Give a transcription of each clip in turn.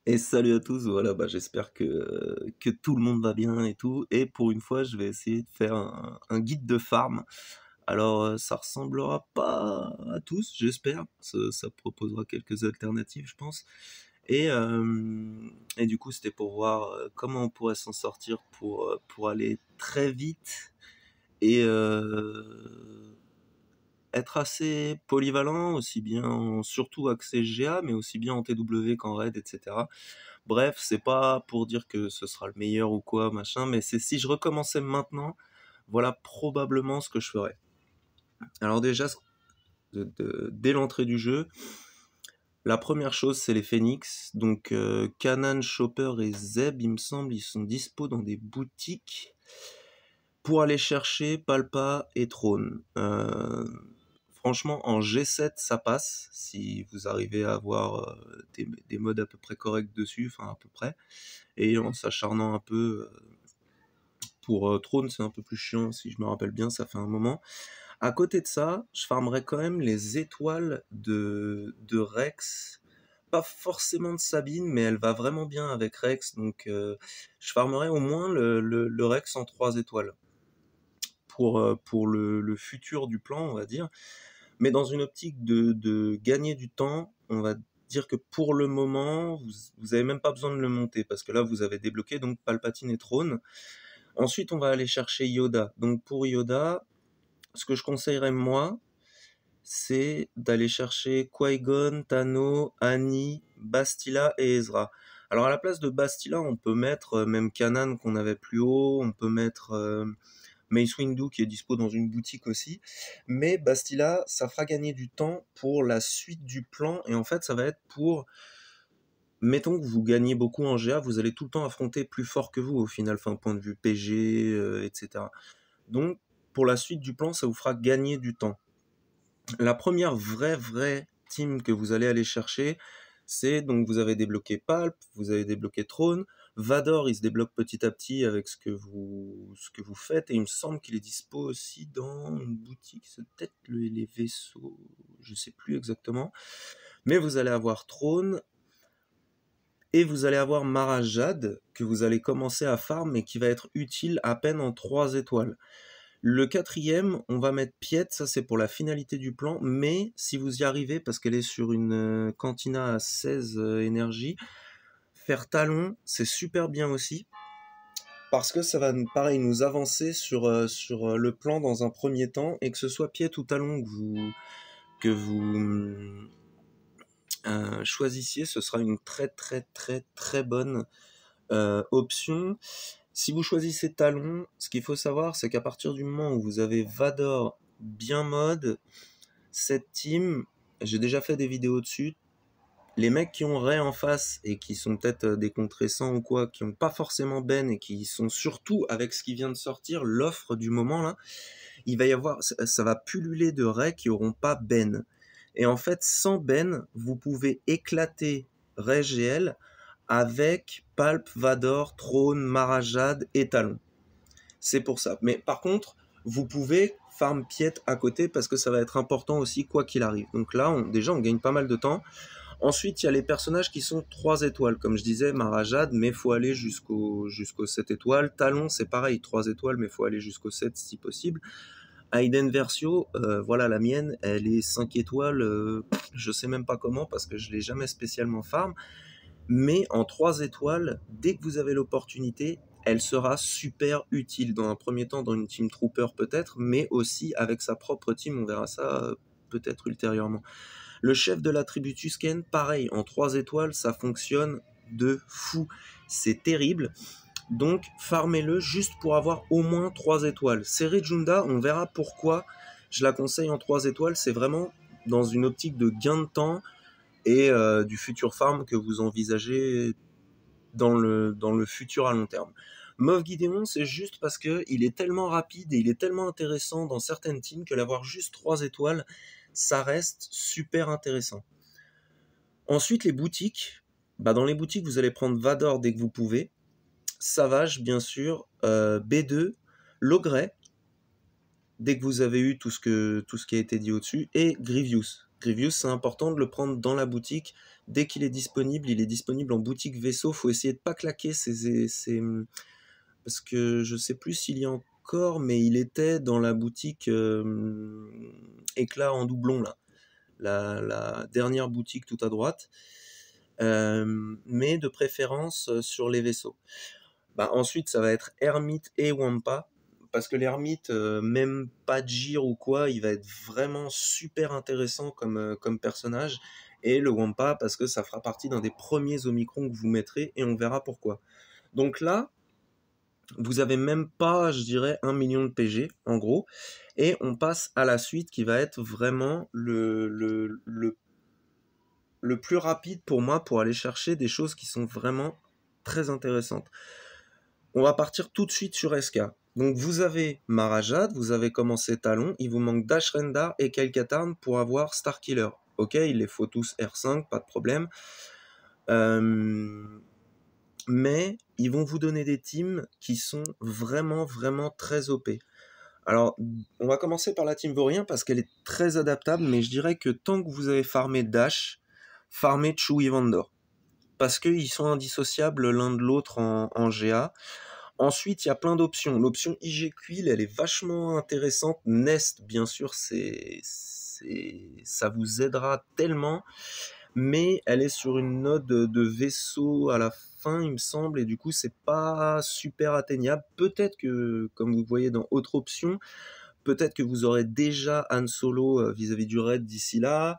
Et salut à tous, voilà, bah, j'espère que tout le monde va bien et tout. Et pour une fois, je vais essayer de faire un guide de farm. Alors, ça ressemblera pas à tous, j'espère. Ça proposera quelques alternatives, je pense. Et, euh, et du coup, c'était pour voir comment on pourrait s'en sortir pour aller très vite et être assez polyvalent, aussi bien surtout axé GA, mais aussi bien en TW qu'en raid, etc. Bref, c'est pas pour dire que ce sera le meilleur ou quoi, machin, mais c'est si je recommençais maintenant, voilà probablement ce que je ferais. Alors déjà, dès l'entrée du jeu, la première chose c'est les phoenix, donc Kanan, Chopper et Zeb, il me semble, ils sont dispo dans des boutiques pour aller chercher Palpa et Trône. Franchement, en G7, ça passe, si vous arrivez à avoir des modes à peu près corrects dessus, enfin à peu près, et en s'acharnant un peu pour Trône, c'est un peu plus chiant, si je me rappelle bien, ça fait un moment. À côté de ça, je farmerai quand même les étoiles de Rex. Pas forcément de Sabine, mais elle va vraiment bien avec Rex, donc je farmerai au moins le Rex en 3 étoiles. Pour le futur du plan, on va dire. Mais dans une optique de gagner du temps, on va dire que pour le moment, vous avez même pas besoin de le monter, parce que là, vous avez débloqué donc Palpatine et Trône. Ensuite, on va aller chercher Yoda. Donc pour Yoda, ce que je conseillerais moi, c'est d'aller chercher Qui-Gon, Tano, Annie, Bastila et Ezra. Alors à la place de Bastila, on peut mettre même Kanan qu'on avait plus haut, on peut mettre Mace Windu qui est dispo dans une boutique aussi. Mais Bastila, ça fera gagner du temps pour la suite du plan, et en fait ça va être pour... Mettons que vous gagnez beaucoup en GA, vous allez tout le temps affronter plus fort que vous au final, enfin point de vue PG, etc. Donc pour la suite du plan, ça vous fera gagner du temps. La première vraie team que vous allez aller chercher, c'est donc vous avez débloqué Palp, vous avez débloqué Throne, Vador il se débloque petit à petit avec ce que vous faites, et il me semble qu'il est dispo aussi dans une boutique, c'est peut-être les vaisseaux, je sais plus exactement, mais vous allez avoir Throne et vous allez avoir Marajad que vous allez commencer à farm et qui va être utile à peine en 3 étoiles. Le quatrième, on va mettre Piette, ça c'est pour la finalité du plan, mais si vous y arrivez, parce qu'elle est sur une cantina à 16 énergie, faire Talon, c'est super bien aussi, parce que ça va pareil nous avancer sur le plan dans un premier temps, et que ce soit Piette ou Talon que vous choisissiez, ce sera une très bonne option. Si vous choisissez Talon, ce qu'il faut savoir, c'est qu'à partir du moment où vous avez Vador bien mode, cette team, j'ai déjà fait des vidéos dessus, les mecs qui ont Rey en face et qui sont peut-être des contre-récents ou quoi, qui ont pas forcément Ben et qui sont surtout avec ce qui vient de sortir, l'offre du moment là, il va y avoir, ça va pulluler de Rey qui auront pas Ben. Et en fait, sans Ben, vous pouvez éclater Rey GL avec Palp, Vador, Throne, Marajad et Talon. C'est pour ça. Mais par contre, vous pouvez farm Piette à côté parce que ça va être important aussi quoi qu'il arrive. Donc là, déjà, on gagne pas mal de temps. Ensuite, il y a les personnages qui sont 3 étoiles. Comme je disais, Marajad, mais faut aller jusqu'au 7 étoiles. Talon, c'est pareil, 3 étoiles, mais faut aller jusqu'au 7 si possible. Aiden Versio, voilà la mienne, elle est 5 étoiles, je sais même pas comment parce que je l'ai jamais spécialement farm, mais en 3 étoiles, dès que vous avez l'opportunité, elle sera super utile dans un premier temps dans une team trooper peut-être, mais aussi avec sa propre team, on verra ça peut-être ultérieurement. Le chef de la tribu Tusken, pareil, en 3 étoiles, ça fonctionne de fou, c'est terrible. Donc farmez-le juste pour avoir au moins 3 étoiles. Série Junda, on verra pourquoi je la conseille en 3 étoiles, c'est vraiment dans une optique de gain de temps et du futur farm que vous envisagez dans le futur à long terme. Moff Gideon, c'est juste parce que il est tellement rapide et il est tellement intéressant dans certaines teams que l'avoir juste 3 étoiles, ça reste super intéressant. Ensuite, les boutiques. Dans les boutiques, vous allez prendre Vador dès que vous pouvez. Savage, bien sûr, B2, Logray, dès que vous avez eu tout ce qui a été dit au-dessus, et Grievous. Grievous, c'est important de le prendre dans la boutique. Dès qu'il est disponible, il est disponible en boutique vaisseau. Faut essayer de pas claquer parce que je sais plus s'il y a encore, mais il était dans la boutique éclat en doublon là, la dernière boutique tout à droite. Mais de préférence sur les vaisseaux. Bah, ensuite, ça va être Hermite et Wampa. Parce que l'Hermite, même pas de gire ou quoi, il va être vraiment super intéressant comme personnage. Et le Wampa, parce que ça fera partie d'un des premiers Omicron que vous mettrez, et on verra pourquoi. Donc là, vous avez même pas, je dirais, 1 million de PG, en gros. Et on passe à la suite, qui va être vraiment le plus rapide pour moi pour aller chercher des choses qui sont vraiment très intéressantes. On va partir tout de suite sur SK. Donc vous avez Marajad, vous avez commencé Talon, il vous manque Dash Rendar et Kelkatarn pour avoir Starkiller. Ok, il les faut tous R5, pas de problème. Mais ils vont vous donner des teams qui sont vraiment, vraiment très OP. Alors, on va commencer par la team Vaurien parce qu'elle est très adaptable, mais je dirais que tant que vous avez farmé Dash, farmez Chewie Vandor. Parce qu'ils sont indissociables l'un de l'autre en GA. Ensuite, il y a plein d'options. L'option IG Quill, elle est vachement intéressante. Nest, bien sûr, ça vous aidera tellement. Mais elle est sur une note de vaisseau à la fin, il me semble, et du coup, c'est pas super atteignable. Peut-être que, comme vous voyez dans autre option, peut-être que vous aurez déjà Han Solo vis-à-vis du raid d'ici là.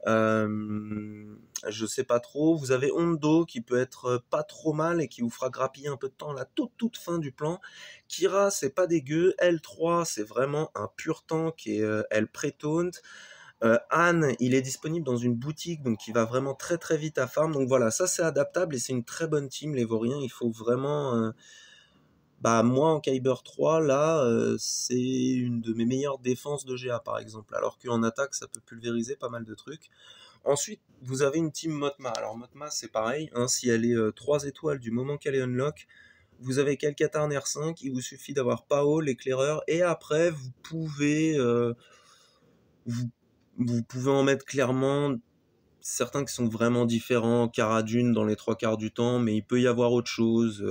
Je sais pas trop. Vous avez Hondo qui peut être pas trop mal et qui vous fera grappiller un peu de temps à la toute fin du plan. Kira, c'est pas dégueu. L3, c'est vraiment un pur tank et elle pré-taunt. Han, il est disponible dans une boutique, donc il va vraiment très très vite à farm. Donc voilà, ça c'est adaptable et c'est une très bonne team, les Vauriens. Il faut vraiment... Bah moi en Kyber 3, là, c'est une de mes meilleures défenses de GA par exemple. Alors qu'en attaque, ça peut pulvériser pas mal de trucs. Ensuite, vous avez une team Motma. Alors Motma, c'est pareil, hein, si elle est 3 étoiles du moment qu'elle est unlock, vous avez Kelkatarn R5, il vous suffit d'avoir Pao, l'éclaireur, et après, vous, vous pouvez en mettre clairement certains qui sont vraiment différents, Cara Dune dans les 3 quarts du temps, mais il peut y avoir autre chose.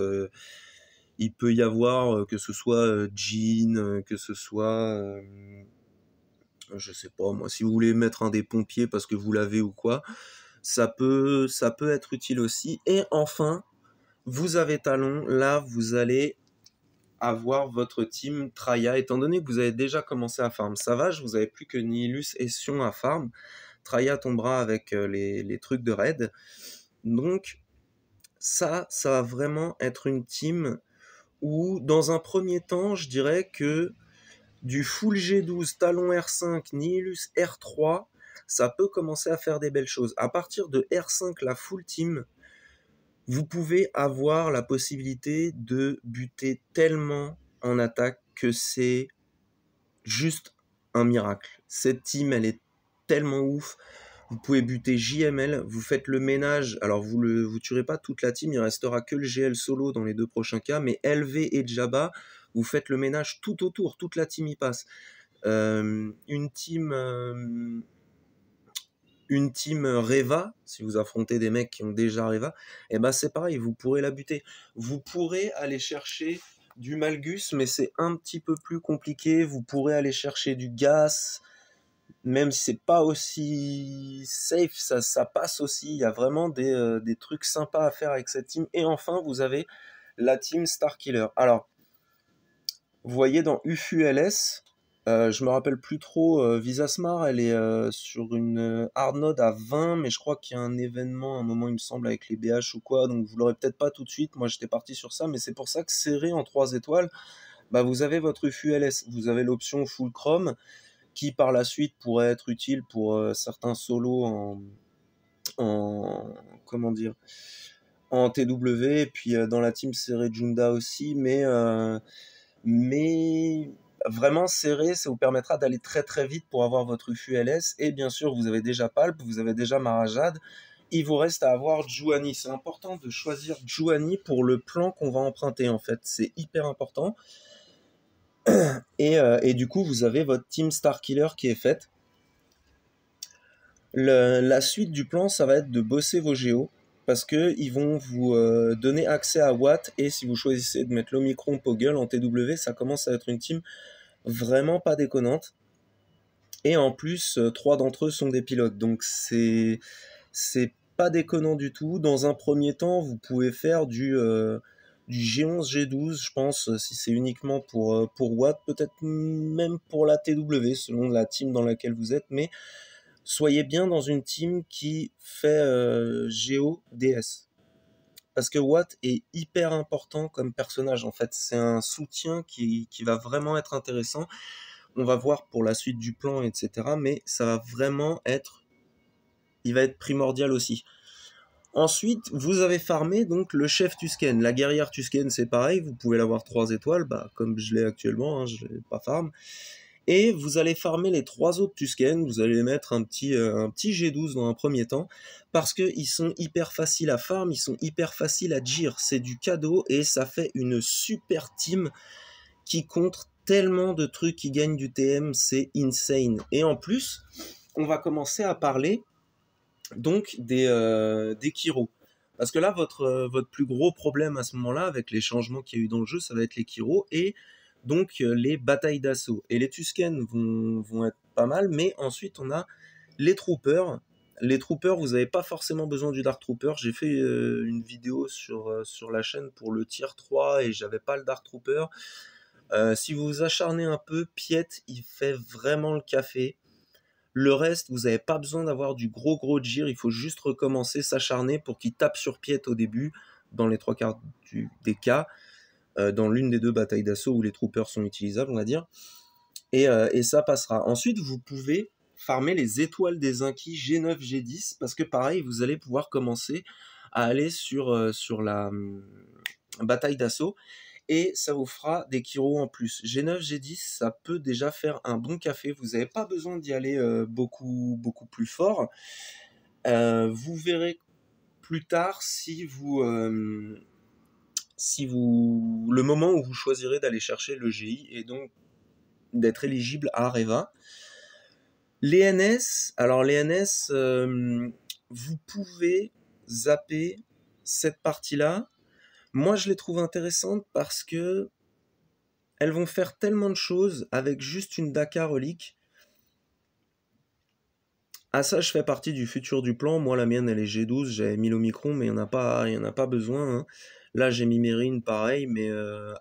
Il peut y avoir que ce soit Jean, que ce soit... je sais pas, moi, si vous voulez mettre un des pompiers parce que vous l'avez ou quoi, ça peut être utile aussi. Et enfin, vous avez Talon, là vous allez avoir votre team Traya, étant donné que vous avez déjà commencé à farm Savage, vous avez plus que Nihilus et Sion à farm. Traya tombera avec les trucs de raid. Donc ça va vraiment être une team où, dans un premier temps, je dirais que du full G12, Talon R5, Nihilus R3, ça peut commencer à faire des belles choses. À partir de R5, la full team, vous pouvez avoir la possibilité de buter tellement en attaque que c'est juste un miracle. Cette team, elle est tellement ouf. Vous pouvez buter JML, vous faites le ménage, alors vous tuerez pas toute la team, il restera que le GL solo dans les 2 prochains cas, mais LV et Jabba, vous faites le ménage tout autour, toute la team y passe. Une team Reva, si vous affrontez des mecs qui ont déjà Reva, et ben c'est pareil, vous pourrez la buter. Vous pourrez aller chercher du Malgus, mais c'est un petit peu plus compliqué. Vous pourrez aller chercher du Gas, même si c'est pas aussi safe, ça passe aussi. Il y a vraiment des trucs sympas à faire avec cette team. Et enfin, vous avez la team Starkiller. Alors, vous voyez dans UFULS, je me rappelle plus trop, Visasmar, elle est sur une hard node à 20, mais je crois qu'il y a un événement, à un moment, il me semble, avec les BH ou quoi, donc vous l'aurez peut-être pas tout de suite. Moi, j'étais parti sur ça, mais c'est pour ça que serré en 3 étoiles, bah, vous avez votre UFULS, vous avez l'option Full Chrome, qui par la suite pourrait être utile pour certains solos en comment dire, en TW, et puis dans la team serré Junda aussi, mais vraiment serré, ça vous permettra d'aller très très vite pour avoir votre UFULS, et bien sûr vous avez déjà Palp, vous avez déjà Marajad, il vous reste à avoir Juani. C'est important de choisir Juani pour le plan qu'on va emprunter en fait, c'est hyper important. Et du coup vous avez votre team Starkiller qui est faite. La suite du plan, ça va être de bosser vos géos, parce que ils vont vous donner accès à Watt, et si vous choisissez de mettre l'Omicron Poggle en TW, ça commence à être une team vraiment pas déconnante. Et en plus, 3 d'entre eux sont des pilotes, donc c'est pas déconnant du tout. Dans un premier temps, vous pouvez faire du G11, G12, je pense, si c'est uniquement pour Watt, peut-être même pour la TW, selon la team dans laquelle vous êtes, mais soyez bien dans une team qui fait Géo DS. Parce que Watt est hyper important comme personnage, en fait. C'est un soutien qui va vraiment être intéressant. On va voir pour la suite du plan, etc. Mais ça va vraiment être... Il va être primordial aussi. Ensuite, vous avez farmé donc le chef Tusken. La guerrière Tusken, c'est pareil. Vous pouvez l'avoir 3 étoiles, bah, comme je l'ai actuellement, hein, je l'ai pas farm. Et vous allez farmer les 3 autres Tusken, vous allez mettre un petit G12 dans un premier temps, parce qu'ils sont hyper faciles à farm, ils sont hyper faciles à gear, c'est du cadeau, et ça fait une super team qui contre tellement de trucs qui gagnent du TM, c'est insane. Et en plus, on va commencer à parler donc des Kiro. Parce que là, votre plus gros problème à ce moment-là, avec les changements qu'il y a eu dans le jeu, ça va être les Kiro, et donc les batailles d'assaut. Et les Tusken vont être pas mal, mais ensuite on a les Troopers. Les Troopers, vous n'avez pas forcément besoin du Dark Trooper. J'ai fait une vidéo sur la chaîne pour le tier 3 et j'avais pas le Dark Trooper. Si vous vous acharnez un peu, Piet, il fait vraiment le café. Le reste, vous n'avez pas besoin d'avoir du gros gear, il faut juste recommencer, s'acharner pour qu'il tape sur Piet au début, dans les 3/4 des cas. Dans l'une des 2 batailles d'assaut où les troopers sont utilisables, on va dire. Et ça passera. Ensuite, vous pouvez farmer les étoiles des Inquis G9, G10, parce que pareil, vous allez pouvoir commencer à aller sur la bataille d'assaut, et ça vous fera des Kiro en plus. G9, G10, ça peut déjà faire un bon café, vous n'avez pas besoin d'y aller beaucoup plus fort. Vous verrez plus tard le moment où vous choisirez d'aller chercher le GI et donc d'être éligible à Areva. Les NS, alors les NS, vous pouvez zapper cette partie-là. Moi, je les trouve intéressantes parce que elles vont faire tellement de choses avec juste une Dakar relique. Ah ça, je fais partie du futur du plan. Moi, la mienne, elle est G12. J'avais mis l'Omicron, mais il n'y en a pas besoin. Hein. Là, j'ai mis Mérine, pareil, mais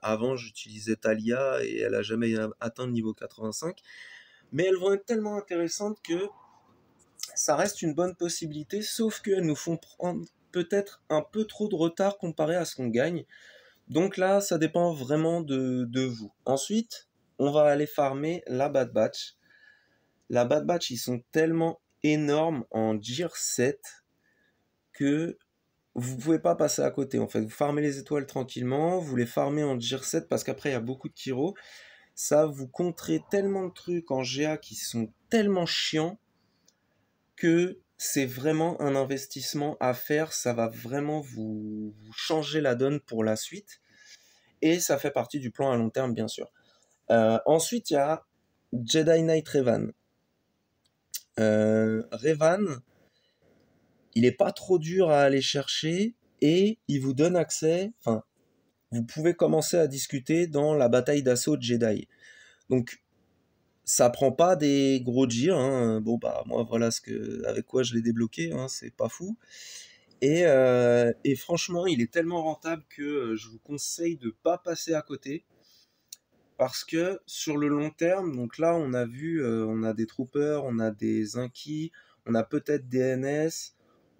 avant, j'utilisais Talia et elle n'a jamais atteint le niveau 85. Mais elles vont être tellement intéressantes que ça reste une bonne possibilité, sauf qu'elles nous font prendre peut-être un peu trop de retard comparé à ce qu'on gagne. Donc là, ça dépend vraiment de vous. Ensuite, on va aller farmer la Bad Batch. La Bad Batch, ils sont tellement énormes en Gear 7 que vous pouvez pas passer à côté. En fait, vous farmez les étoiles tranquillement, vous les farmez en Gear 7 parce qu'après il y a beaucoup de Kiro. Ça vous contrez tellement de trucs en GA qui sont tellement chiants que c'est vraiment un investissement à faire. Ça va vraiment vous changer la donne pour la suite. Et ça fait partie du plan à long terme, bien sûr. Ensuite, il y a Jedi Knight Revan. Revan, il est pas trop dur à aller chercher et il vous donne accès, enfin, vous pouvez commencer à discuter dans la bataille d'assaut de Jedi. Donc, ça prend pas des gros gears, hein. Bon, bah, moi, voilà avec quoi je l'ai débloqué, hein, c'est pas fou. Et franchement, il est tellement rentable que je vous conseille de pas passer à côté. Parce que sur le long terme, donc là, on a vu, on a des troopers, on a des Inquis, on a peut-être des NS,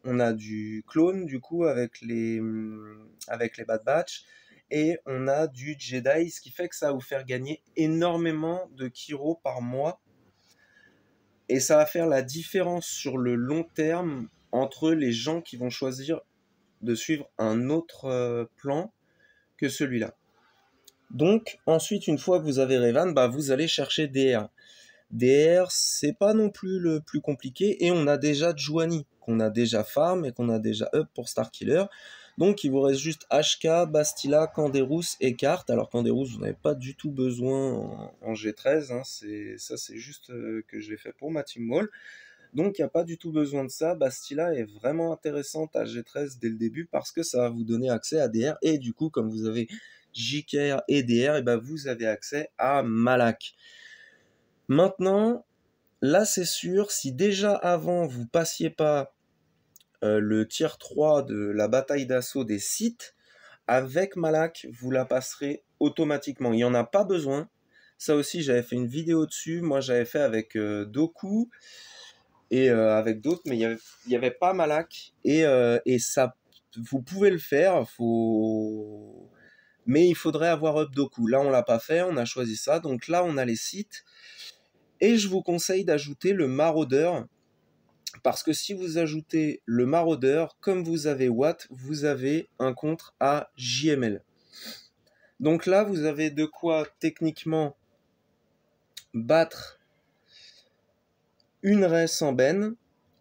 on a du clone, du coup, avec les Bad Batch, et on a du Jedi, ce qui fait que ça va vous faire gagner énormément de Kiro par mois. Et ça va faire la différence sur le long terme entre les gens qui vont choisir de suivre un autre plan que celui-là. Donc, ensuite, une fois que vous avez Revan, bah, vous allez chercher DR. DR, c'est pas non plus le plus compliqué, et on a déjà Juani, qu'on a déjà farm et qu'on a déjà up pour Starkiller. Donc, il vous reste juste HK, Bastila, Canderous et Carte. Alors, Canderous, vous n'avez pas du tout besoin en G13, hein, c'est juste que je l'ai fait pour ma Team Wall. Donc il n'y a pas du tout besoin de ça. Bastila est vraiment intéressante à G13 dès le début parce que ça va vous donner accès à DR et du coup comme vous avez JKR et DR, et ben vous avez accès à Malak. Maintenant, là c'est sûr, si déjà avant vous passiez pas le tier 3 de la bataille d'assaut des sites, avec Malak, vous la passerez automatiquement. Il n'y en a pas besoin. Ça aussi, j'avais fait une vidéo dessus. Moi, j'avais fait avec Doku et avec d'autres, mais il y avait pas Malak. Et ça, vous pouvez le faire. Mais il faudrait avoir Up Doku. Là, on l'a pas fait. On a choisi ça. Donc là, on a les sites. Et je vous conseille d'ajouter le maraudeur. Parce que si vous ajoutez le maraudeur, comme vous avez Watt, vous avez un contre à JML. Donc là, vous avez de quoi techniquement battre une res en ben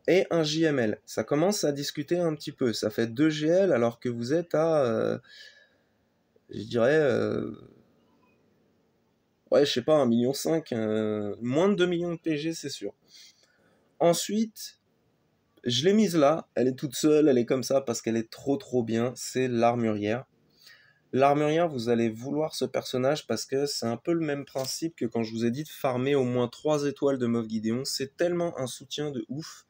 et un JML. Ça commence à discuter un petit peu. Ça fait 2 GL alors que vous êtes à, je dirais, ouais, je sais pas, 1,5 million, moins de 2 millions de PG, c'est sûr. Ensuite, je l'ai mise là. Elle est toute seule, elle est comme ça parce qu'elle est trop bien. C'est l'armurière. L'armurière, vous allez vouloir ce personnage parce que c'est un peu le même principe que quand je vous ai dit de farmer au moins 3 étoiles de Moff Gideon. C'est tellement un soutien de ouf.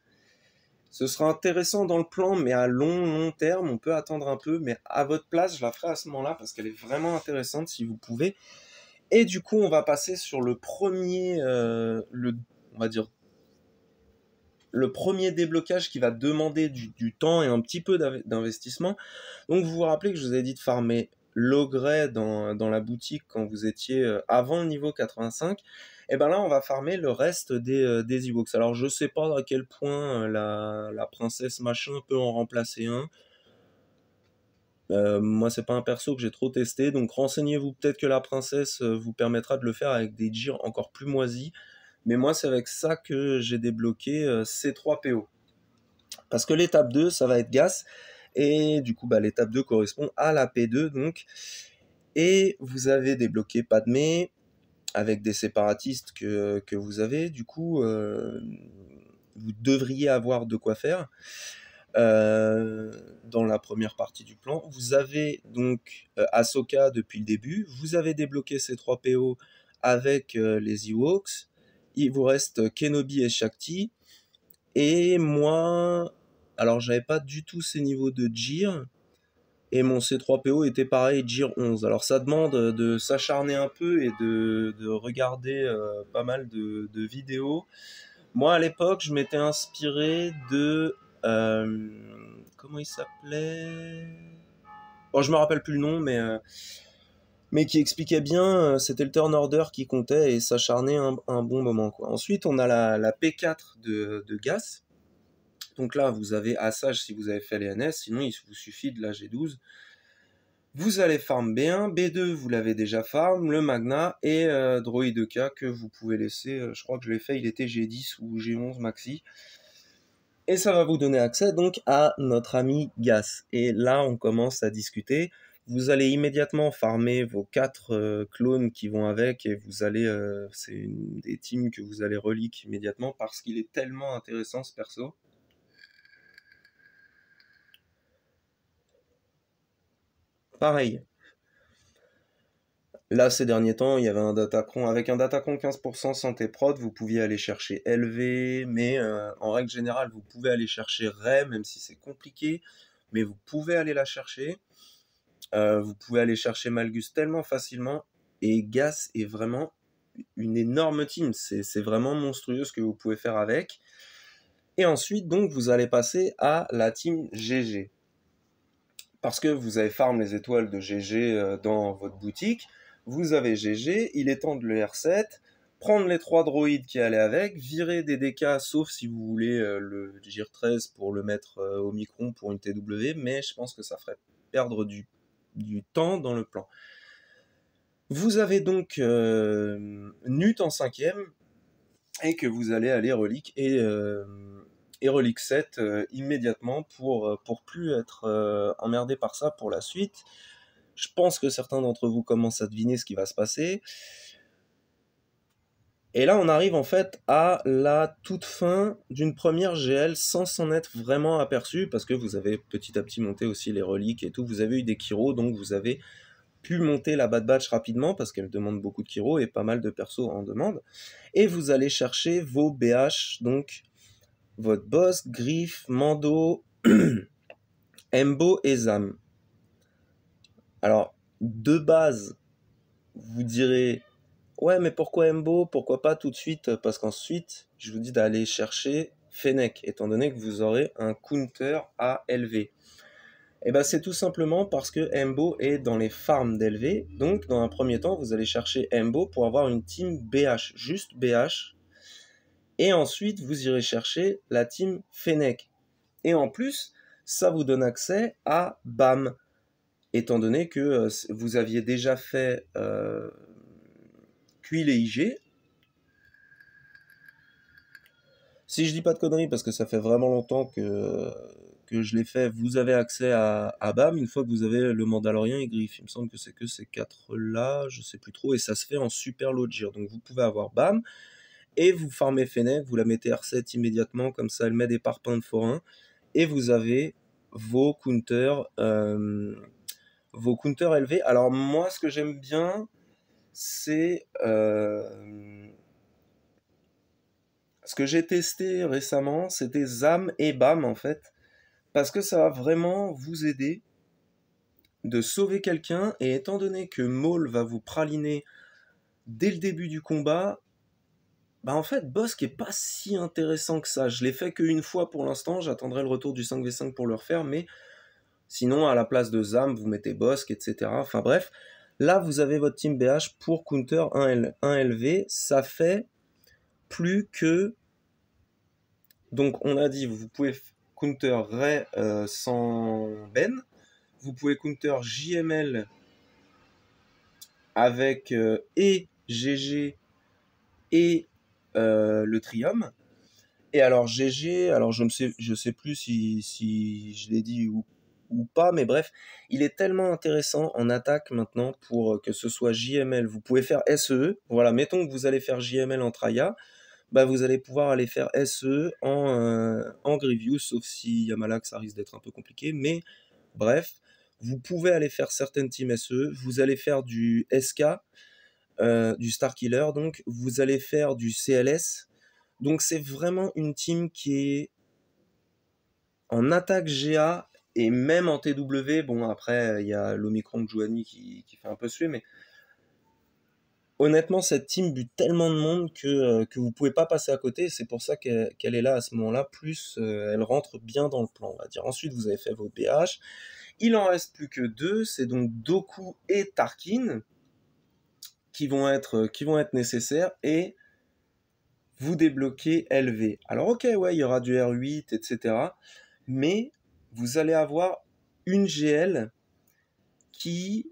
Ce sera intéressant dans le plan, mais à long terme, on peut attendre un peu. Mais à votre place, je la ferai à ce moment-là parce qu'elle est vraiment intéressante si vous pouvez. Et du coup, on va passer sur le premier, on va dire, le premier déblocage qui va demander du temps et un petit peu d'investissement. Donc vous vous rappelez que je vous ai dit de farmer l'ogret dans la boutique quand vous étiez avant le niveau 85. Et ben là on va farmer le reste des Ewoks. Alors je sais pas à quel point la princesse machin peut en remplacer un. Moi c'est pas un perso que j'ai trop testé, donc renseignez-vous, peut-être que la princesse vous permettra de le faire avec des gears encore plus moisis. Mais moi c'est avec ça que j'ai débloqué ces 3 PO. Parce que l'étape 2 ça va être Gas. Et du coup, l'étape 2 correspond à la P2, donc. Et vous avez débloqué Padmé avec des séparatistes que vous avez. Du coup, vous devriez avoir de quoi faire dans la première partie du plan. Vous avez donc Ahsoka depuis le début. Vous avez débloqué ces 3 PO avec les Ewoks. Il vous reste Kenobi et Shakti. Et moi... Alors, j'avais pas du tout ces niveaux de Gear. Et mon C3PO était pareil, Gear 11. Alors ça demande de s'acharner un peu et de regarder pas mal de vidéos. Moi à l'époque, je m'étais inspiré de... comment il s'appelait? Bon, je me rappelle plus le nom, mais qui expliquait bien, c'était le turn order qui comptait et s'acharner un bon moment, quoi. Ensuite, on a la P4 de Gas. Donc là, vous avez Assage si vous avez fait les NS, sinon il vous suffit de la G12. Vous allez farm B1, B2 vous l'avez déjà farm, le Magna et Droid 2K que vous pouvez laisser, je crois que je l'ai fait, il était G10 ou G11 maxi. Et ça va vous donner accès donc à notre ami Gas. Et là on commence à discuter. Vous allez immédiatement farmer vos 4 clones qui vont avec et vous allez, c'est des teams que vous allez relique immédiatement parce qu'il est tellement intéressant ce perso. Pareil. Là, ces derniers temps, il y avait un Datacron. Avec un Datacron 15% santé prod, vous pouviez aller chercher LV, mais en règle générale, vous pouvez aller chercher Ray, même si c'est compliqué, mais vous pouvez aller la chercher. Vous pouvez aller chercher Malgus tellement facilement, et Gas est vraiment une énorme team. C'est vraiment monstrueux ce que vous pouvez faire avec. Et ensuite, donc, vous allez passer à la team GG. Parce que vous avez farm les étoiles de GG dans votre boutique, vous avez GG, il est temps de le R7, prendre les 3 droïdes qui allaient avec, virer des DK, sauf si vous voulez le GIR 13 pour le mettre au micron pour une TW, mais je pense que ça ferait perdre du temps dans le plan. Vous avez donc Nut en 5ème, et que vous allez aller relique et relique 7 immédiatement pour plus être emmerdé par ça pour la suite. Je pense que certains d'entre vous commencent à deviner ce qui va se passer. Et là, on arrive en fait à la toute fin d'une première GL sans s'en être vraiment aperçu, parce que vous avez petit à petit monté aussi les reliques et tout. Vous avez eu des Kiro, donc vous avez pu monter la Bad Batch rapidement, parce qu'elle demande beaucoup de Kiro et pas mal de persos en demande. Et vous allez chercher vos BH, donc votre boss, Griff, Mando, Embo et Zam. Alors, de base, vous direz... Ouais, mais pourquoi Embo? Pourquoi pas tout de suite? Parce qu'ensuite, je vous dis d'aller chercher Fennec, étant donné que vous aurez un counter à LV. Et ben c'est tout simplement parce que Embo est dans les farms d'LV. Donc, dans un premier temps, vous allez chercher Embo pour avoir une team BH, juste BH. Et ensuite, vous irez chercher la team Fennec. Et en plus, ça vous donne accès à BAM, étant donné que vous aviez déjà fait Cuil et IG. Si je dis pas de conneries, parce que ça fait vraiment longtemps que je l'ai fait, vous avez accès à BAM une fois que vous avez le Mandalorien et Griff. Il me semble que c'est que ces 4-là, je sais plus trop, et ça se fait en super lot de gir. Donc vous pouvez avoir BAM, et vous farmez Fennec, vous la mettez R7 immédiatement, comme ça elle met des parpaings de forain, et vous avez vos counters élevés. Alors moi, ce que j'aime bien, c'est... ce que j'ai testé récemment, c'était ZAM et BAM en fait, parce que ça va vraiment vous aider de sauver quelqu'un, et étant donné que Maul va vous praliner dès le début du combat, bah en fait, Bossk est pas si intéressant que ça. Je l'ai fait qu'une fois pour l'instant, j'attendrai le retour du 5v5 pour le refaire, mais sinon, à la place de ZAM, vous mettez Bossk, etc. Enfin bref, là, vous avez votre team BH pour counter 1 LV, ça fait plus que... Donc on a dit, vous pouvez counter Ray sans Ben, vous pouvez counter JML avec et GG et le Trium. Et alors GG, alors je sais plus si je l'ai dit ou pas, mais bref, il est tellement intéressant en attaque maintenant pour que ce soit JML. Vous pouvez faire SE, voilà, mettons que vous allez faire JML en Traya, bah vous allez pouvoir aller faire SE en Grievous, sauf si Yamalak, ça risque d'être un peu compliqué, mais bref, vous pouvez aller faire certaines teams SE, vous allez faire du SK, du Starkiller, donc vous allez faire du CLS, donc c'est vraiment une team qui est en attaque GA et même en TW. Bon, après, il y a l'Omicron de Jouani qui fait un peu suer, mais honnêtement, cette team bute tellement de monde que vous pouvez pas passer à côté. C'est pour ça qu'elle est là à ce moment-là. Plus, elle rentre bien dans le plan, on va dire. Ensuite, vous avez fait vos PH. Il en reste plus que 2. C'est donc Doku et Tarkin qui vont être nécessaires. Et vous débloquez LV. Alors ok, ouais, il y aura du R8, etc. Mais vous allez avoir une GL qui,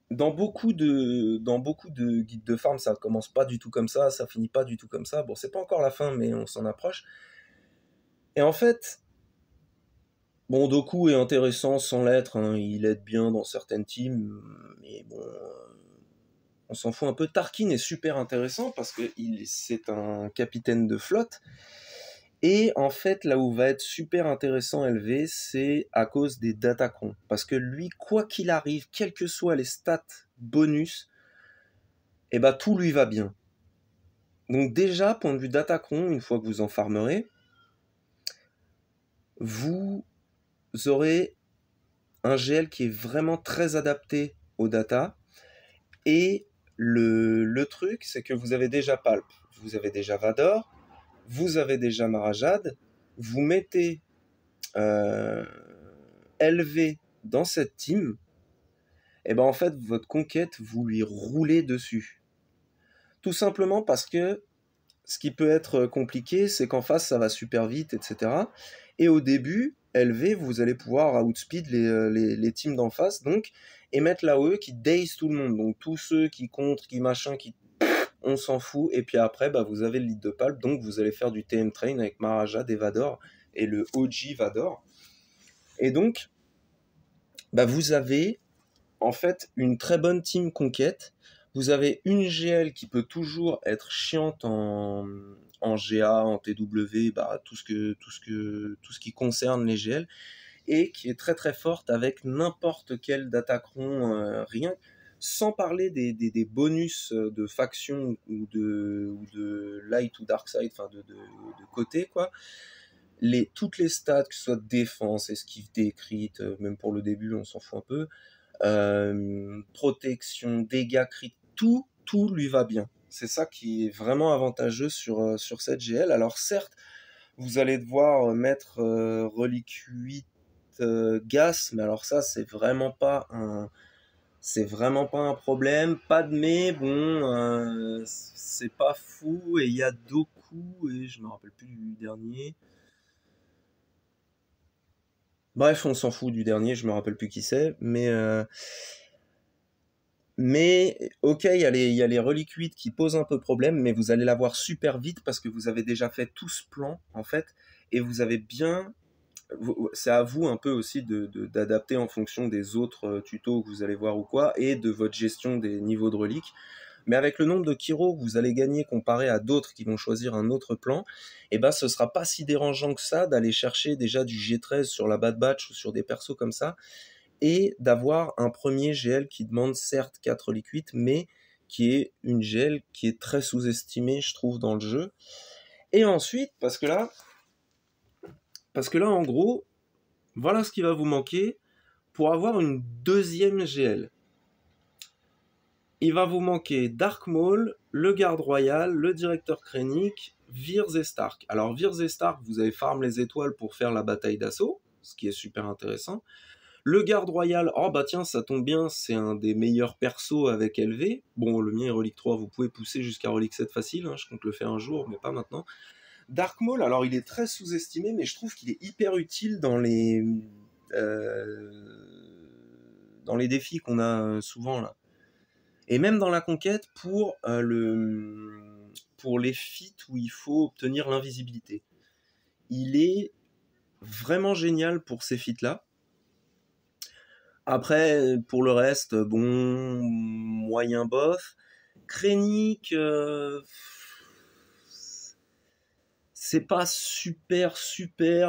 dans beaucoup de guides de farm, ça commence pas du tout comme ça finit pas du tout comme ça. Bon, c'est pas encore la fin, mais on s'en approche. Et en fait, bon, Doku est intéressant sans l'être, hein, il aide bien dans certaines teams, mais bon, on s'en fout un peu. Tarkin est super intéressant parce que c'est un capitaine de flotte. Et en fait, là où va être super intéressant LV, c'est à cause des Datacrons. Parce que lui, quoi qu'il arrive, quelles que soient les stats bonus, et bah tout lui va bien. Donc déjà, point de vue Datacron, une fois que vous en farmerez, vous aurez un GL qui est vraiment très adapté aux data. Et le truc, c'est que vous avez déjà Palp, vous avez déjà Vador, vous avez déjà Marajad, vous mettez LV dans cette team, et ben en fait, votre conquête, vous lui roulez dessus. Tout simplement parce que ce qui peut être compliqué, c'est qu'en face, ça va super vite, etc. Et au début, LV, vous allez pouvoir outspeed les teams d'en face, donc, et mettre l'AOE qui daze tout le monde. Donc tous ceux qui contre, qui machin, qui... on s'en fout. Et puis après, bah, vous avez le lead de Palp, donc vous allez faire du TM Train avec Maharaja, des Vador, et le OG Vador. Et donc, bah, vous avez en fait une très bonne team conquête. Vous avez une GL qui peut toujours être chiante en GA, en TW, bah, tout ce qui concerne les GL, et qui est très très forte avec n'importe quel datacron, rien, sans parler des bonus de faction ou de light ou dark side, enfin de côté, quoi. Toutes les stats, que ce soit défense, esquive décrite, même pour le début, on s'en fout un peu, protection, dégâts crit, tout lui va bien. C'est ça qui est vraiment avantageux sur cette GL. Alors certes, vous allez devoir mettre relique 8 gas, mais alors ça c'est vraiment pas un problème. Padmé, bon, c'est pas fou, et il y a Doku, et je me rappelle plus du dernier. Bref, on s'en fout du dernier, je me rappelle plus qui c'est, mais ok, il y a les reliques 8 qui posent un peu problème, mais vous allez l'avoir super vite parce que vous avez déjà fait tout ce plan, en fait, et vous avez bien... C'est à vous un peu aussi d'adapter en fonction des autres tutos que vous allez voir ou quoi, et de votre gestion des niveaux de reliques. Mais avec le nombre de Kiro que vous allez gagner comparé à d'autres qui vont choisir un autre plan, et ben ce sera pas si dérangeant que ça d'aller chercher déjà du G13 sur la Bad Batch ou sur des persos comme ça, et d'avoir un premier GL qui demande certes 4 liquides, mais qui est une GL qui est très sous-estimée, je trouve, dans le jeu. Et ensuite, parce que là, en gros, voilà ce qui va vous manquer pour avoir une deuxième GL. Il va vous manquer Dark Maul, le garde royal, le directeur Krennic, Virz et Stark. Alors Virz et Stark, vous avez farm les étoiles pour faire la bataille d'assaut, ce qui est super intéressant. Le garde royal, oh bah tiens, ça tombe bien, c'est un des meilleurs persos avec LV. Bon, le mien est relique 3, vous pouvez pousser jusqu'à relique 7 facile, hein, je compte le faire un jour, mais pas maintenant. Dark Maul, alors il est très sous-estimé, mais je trouve qu'il est hyper utile euh, dans les défis qu'on a souvent là. Et même dans la conquête pour les feats où il faut obtenir l'invisibilité. Il est vraiment génial pour ces feats-là. Après, pour le reste, bon, moyen bof. Krennic, c'est pas super,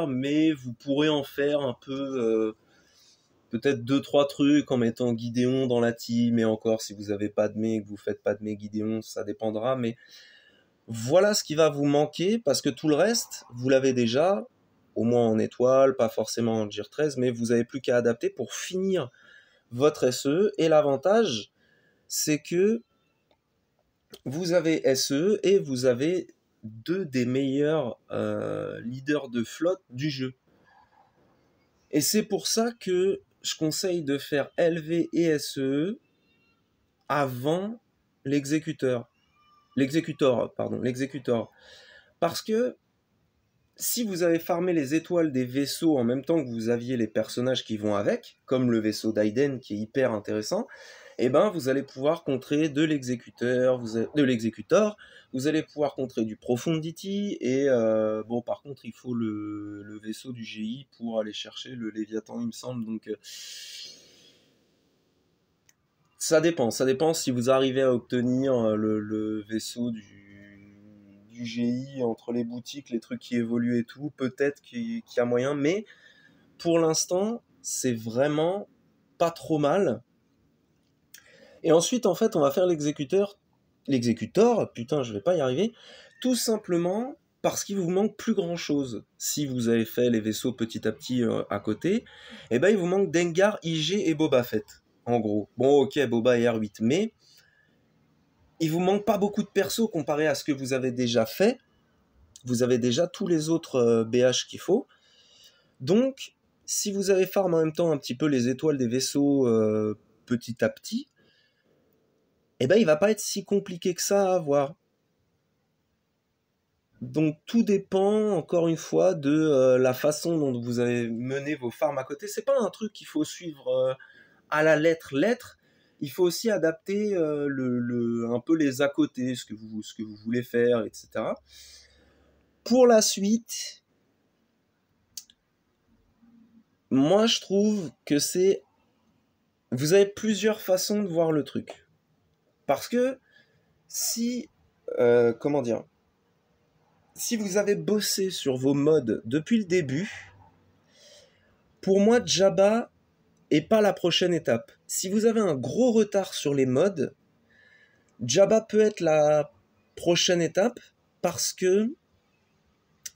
mais vous pourrez en faire un peu, peut-être 2-3 trucs en mettant Gideon dans la team, et encore, si vous avez Padmé et que vous faites Padmé Gideon, ça dépendra, mais voilà ce qui va vous manquer, parce que tout le reste, vous l'avez déjà, au moins en étoile, pas forcément en Gear 13, mais vous n'avez plus qu'à adapter pour finir votre SE, et l'avantage, c'est que vous avez SE et vous avez deux des meilleurs leaders de flotte du jeu. Et c'est pour ça que je conseille de faire LV et SE avant l'exécuteur. L'exécutor. Parce que si vous avez farmé les étoiles des vaisseaux en même temps que vous aviez les personnages qui vont avec, comme le vaisseau d'Aiden qui est hyper intéressant, et ben vous allez pouvoir contrer de l'exécuteur, vous allez pouvoir contrer du Profundity, et bon par contre il faut le vaisseau du GI pour aller chercher le Léviathan il me semble, donc ça dépend si vous arrivez à obtenir le vaisseau du GI entre les boutiques, les trucs qui évoluent et tout, peut-être qu'il y a moyen, mais pour l'instant, c'est vraiment pas trop mal. Et ensuite, en fait, on va faire l'exécutor, putain, je vais pas y arriver, tout simplement parce qu'il vous manque plus grand chose. Si vous avez fait les vaisseaux petit à petit à côté, eh ben il vous manque Dengar, IG et Boba Fett, en gros. Bon, ok, Boba et R8, mais il vous manque pas beaucoup de persos comparé à ce que vous avez déjà fait. Vous avez déjà tous les autres BH qu'il faut. Donc, si vous avez farm en même temps un petit peu les étoiles des vaisseaux petit à petit, eh ben il va pas être si compliqué que ça à avoir. Donc tout dépend, encore une fois, de la façon dont vous avez mené vos farms à côté. C'est pas un truc qu'il faut suivre à la lettre. Il faut aussi adapter un peu les à côté, ce que vous voulez faire, etc. Pour la suite, moi je trouve que vous avez plusieurs façons de voir le truc. Parce que si, comment dire, si vous avez bossé sur vos mods depuis le début, pour moi, Jabba est pas la prochaine étape. Si vous avez un gros retard sur les mods, Jabba peut être la prochaine étape parce que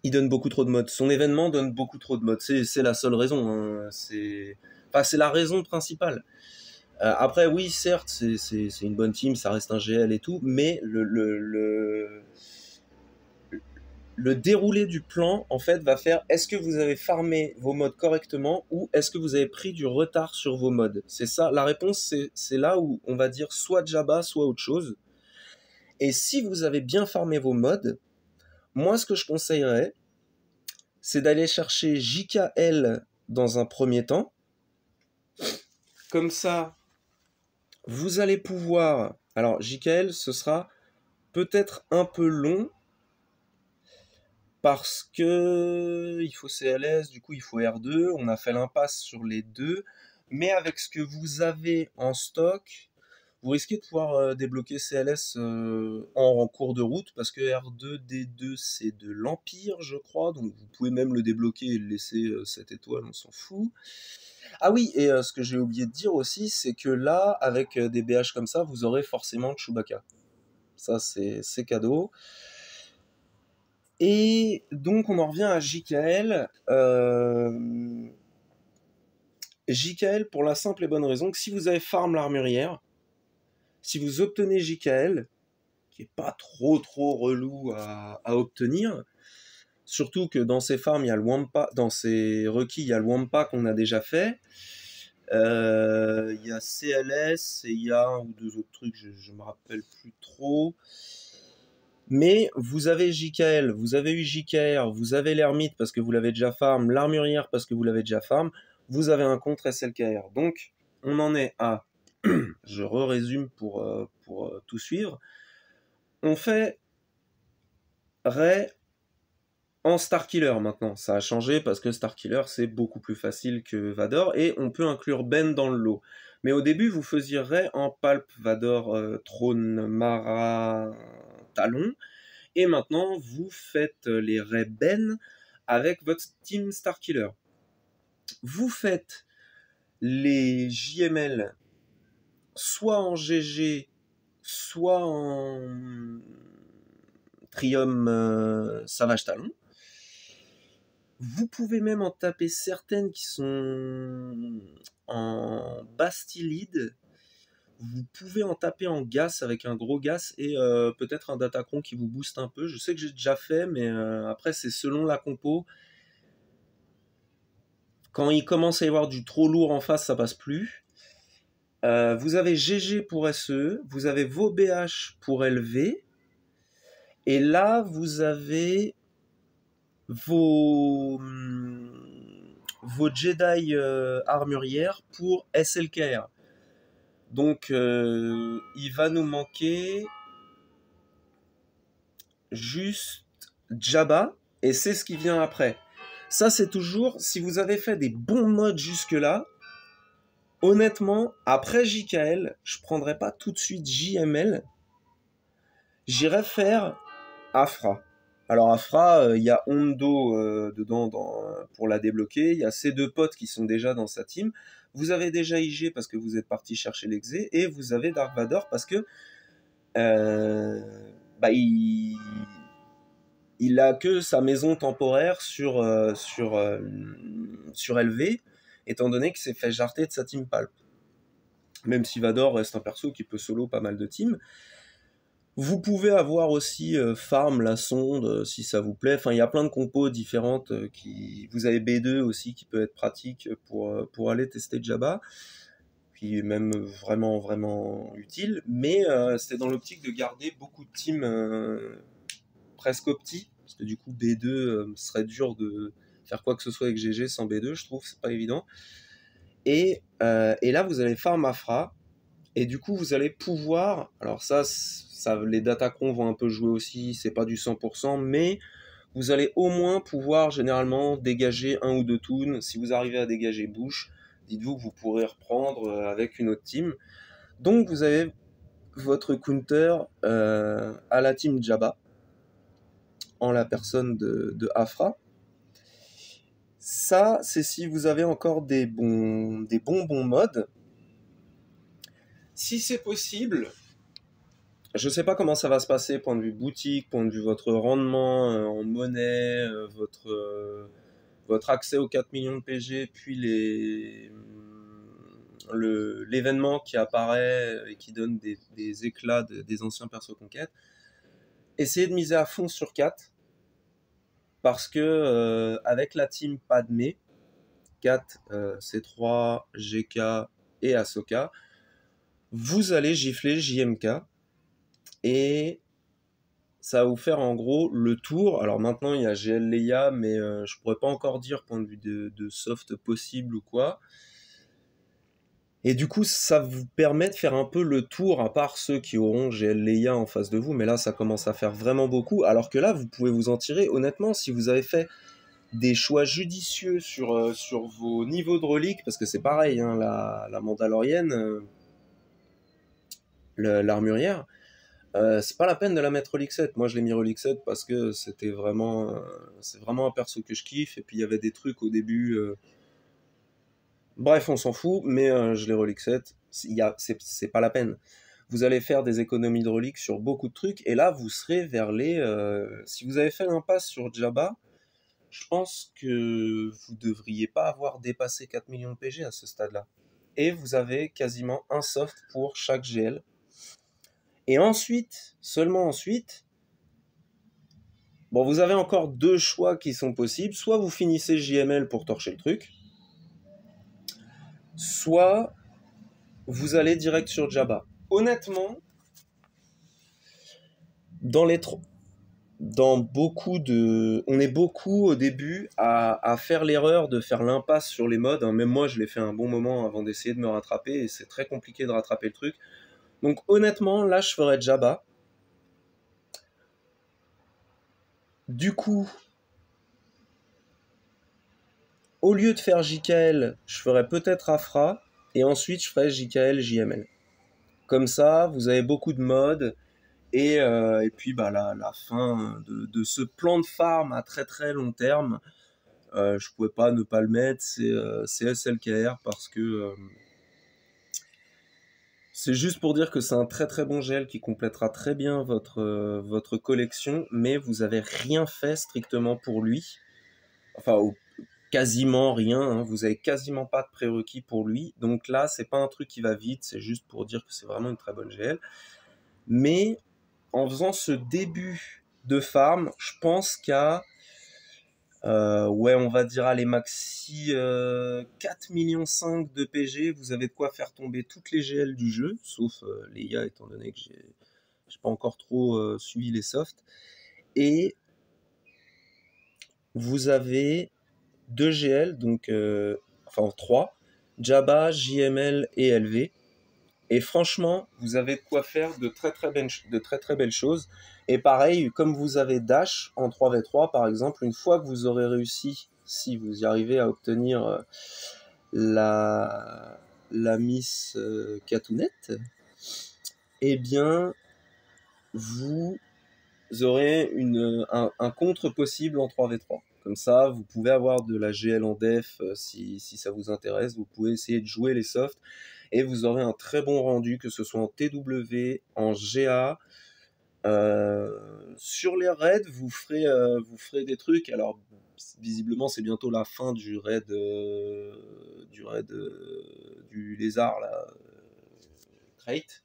il donne beaucoup trop de mods. Son événement donne beaucoup trop de mods. C'est la seule raison. Hein. C'est la raison principale. Après, oui, certes, c'est une bonne team, ça reste un GL et tout, mais le déroulé du plan, en fait, va faire est-ce que vous avez farmé vos mods correctement ou est-ce que vous avez pris du retard sur vos mods. C'est ça, la réponse, c'est là où on va dire soit Jabba, soit autre chose. Et si vous avez bien farmé vos mods, moi, ce que je conseillerais, c'est d'aller chercher JKL dans un premier temps. Comme ça, vous allez pouvoir... Alors, JKL, ce sera peut-être un peu long, parce que il faut CLS, du coup il faut R2, on a fait l'impasse sur les deux, mais avec ce que vous avez en stock, vous risquez de pouvoir débloquer CLS en cours de route, parce que R2, D2 c'est de l'Empire je crois, donc vous pouvez même le débloquer et le laisser 7 étoiles, on s'en fout. Ah oui, et ce que j'ai oublié de dire aussi, c'est que là, avec des BH comme ça, vous aurez forcément Chewbacca. Ça c'est cadeau. Et donc on en revient à JKL. JKL pour la simple et bonne raison que si vous avez farm l'armurière, si vous obtenez JKL, qui est pas trop relou à obtenir, surtout que dans ces farms, il y a le Wampa, dans ces requis, il y a le Wampa qu'on a déjà fait. Il y a CLS et il y a un ou deux autres trucs, je me rappelle plus trop. Mais vous avez JKL, vous avez eu JKR, vous avez l'ermite parce que vous l'avez déjà farm, l'armurière parce que vous l'avez déjà farm, vous avez un contre SLKR. Donc, on en est à... je résume pour tout suivre. On fait Rey en Starkiller maintenant. Ça a changé parce que Starkiller, c'est beaucoup plus facile que Vador et on peut inclure Ben dans le lot. Mais au début, vous faisiez Rey en Palp, Vador, Trône, Mara, Talon. Et maintenant, vous faites les Rey Ben avec votre Team Starkiller. Vous faites les JML soit en GG, soit en Trium Savage Talon. Vous pouvez même en taper certaines qui sont en Bastillide. Vous pouvez en taper en gas avec un gros gas et peut-être un Datacron qui vous booste un peu. Je sais que j'ai déjà fait, mais après c'est selon la compo. Quand il commence à y avoir du trop lourd en face, ça passe plus. Vous avez GG pour SE, vous avez vos BH pour LV, et là vous avez vos Jedi armurières pour SLKR. Donc il va nous manquer juste Jabba, et c'est ce qui vient après. Ça c'est toujours, si vous avez fait des bons mods jusque là, honnêtement, après JKL, je prendrais pas tout de suite JML, j'irais faire Afra. Alors Afra, il y a Hondo dedans pour la débloquer, il y a ses deux potes qui sont déjà dans sa team, vous avez déjà IG parce que vous êtes parti chercher l'exé, et vous avez Dark Vador parce que il a que sa maison temporaire sur LV, étant donné qu'il s'est fait jarter de sa team Palp. Même si Vador reste un perso qui peut solo pas mal de teams. Vous pouvez avoir aussi Farm, la sonde, si ça vous plaît. Enfin, il y a plein de compos différentes. Vous avez B2 aussi qui peut être pratique pour aller tester Jabba. Puis même vraiment utile. Mais c'était dans l'optique de garder beaucoup de teams presque opti. Parce que du coup, B2 serait dur de faire quoi que ce soit avec GG sans B2, je trouve. C'est pas évident. Et là, vous allez farm Afra. Et du coup, vous allez pouvoir... Alors ça, les datacrons vont un peu jouer aussi, c'est pas du 100%, mais vous allez au moins pouvoir généralement dégager un ou deux toons. Si vous arrivez à dégager Bush, dites-vous que vous pourrez reprendre avec une autre team. Donc vous avez votre counter à la team Jabba, en la personne de Afra. Ça, c'est si vous avez encore des bons modes. Si c'est possible, je sais pas comment ça va se passer, point de vue boutique, point de vue votre rendement en monnaie, votre accès aux 4 millions de PG, puis l'événement qui apparaît et qui donne des éclats des anciens persos conquêtes. Essayez de miser à fond sur 4, parce que avec la team Padmé, 4, C3, GK et Ahsoka, vous allez gifler JMK, et ça va vous faire en gros le tour. Alors maintenant il y a GL Leia, mais je pourrais pas encore dire point de vue de soft possible ou quoi. Et du coup ça vous permet de faire un peu le tour, à part ceux qui auront GL Leia en face de vous, mais là ça commence à faire vraiment beaucoup, alors que là vous pouvez vous en tirer honnêtement si vous avez fait des choix judicieux sur vos niveaux de reliques, parce que c'est pareil, hein, la Mandalorienne, l'armurière, c'est pas la peine de la mettre Relic 7. Moi je l'ai mis Relic 7 parce que c'est vraiment un perso que je kiffe, et puis il y avait des trucs au début, bref on s'en fout, mais je l'ai Relic 7, c'est pas la peine. Vous allez faire des économies de reliques sur beaucoup de trucs, et là vous serez vers les... si vous avez fait l'impasse sur Jabba, je pense que vous devriez pas avoir dépassé 4 millions de PG à ce stade-là. Et vous avez quasiment un soft pour chaque GL. Et ensuite, seulement ensuite, bon, vous avez encore deux choix qui sont possibles. Soit vous finissez JML pour torcher le truc, soit vous allez direct sur Jabba. Honnêtement, on est beaucoup au début à faire l'erreur de faire l'impasse sur les modes, hein. Même moi, je l'ai fait un bon moment avant d'essayer de me rattraper, et c'est très compliqué de rattraper le truc. Donc honnêtement, là, je ferais Jabba. Du coup, au lieu de faire JKL, je ferais peut-être Afra, et ensuite je ferais JKL JML. Comme ça, vous avez beaucoup de modes, et puis bah, la fin de ce plan de farm à très très long terme, je pouvais pas ne pas le mettre, c'est SLKR, parce que c'est juste pour dire que c'est un très très bon GL qui complétera très bien votre collection, mais vous avez rien fait strictement pour lui. Enfin, quasiment rien, hein. Vous avez quasiment pas de prérequis pour lui. Donc là, c'est pas un truc qui va vite, c'est juste pour dire que c'est vraiment une très bonne GL. Mais en faisant ce début de farm, je pense qu'à ouais, on va dire les maxi 4 millions 5 de PG, vous avez de quoi faire tomber toutes les GL du jeu, sauf les IA, étant donné que j'ai pas encore trop suivi les softs. Et vous avez 2 GL, donc enfin 3, Jabba, JML et LV. Et franchement, vous avez de quoi faire de très belles choses. Et pareil, comme vous avez Dash en 3v3 par exemple, une fois que vous aurez réussi, si vous y arrivez à obtenir la Miss Catounette, eh bien, vous aurez un contre possible en 3v3. Comme ça, vous pouvez avoir de la GL en def si ça vous intéresse. Vous pouvez essayer de jouer les softs, et vous aurez un très bon rendu, que ce soit en TW, en GA. Sur les raids, vous ferez des trucs. Alors, visiblement, c'est bientôt la fin du raid du lézard, là, Crate.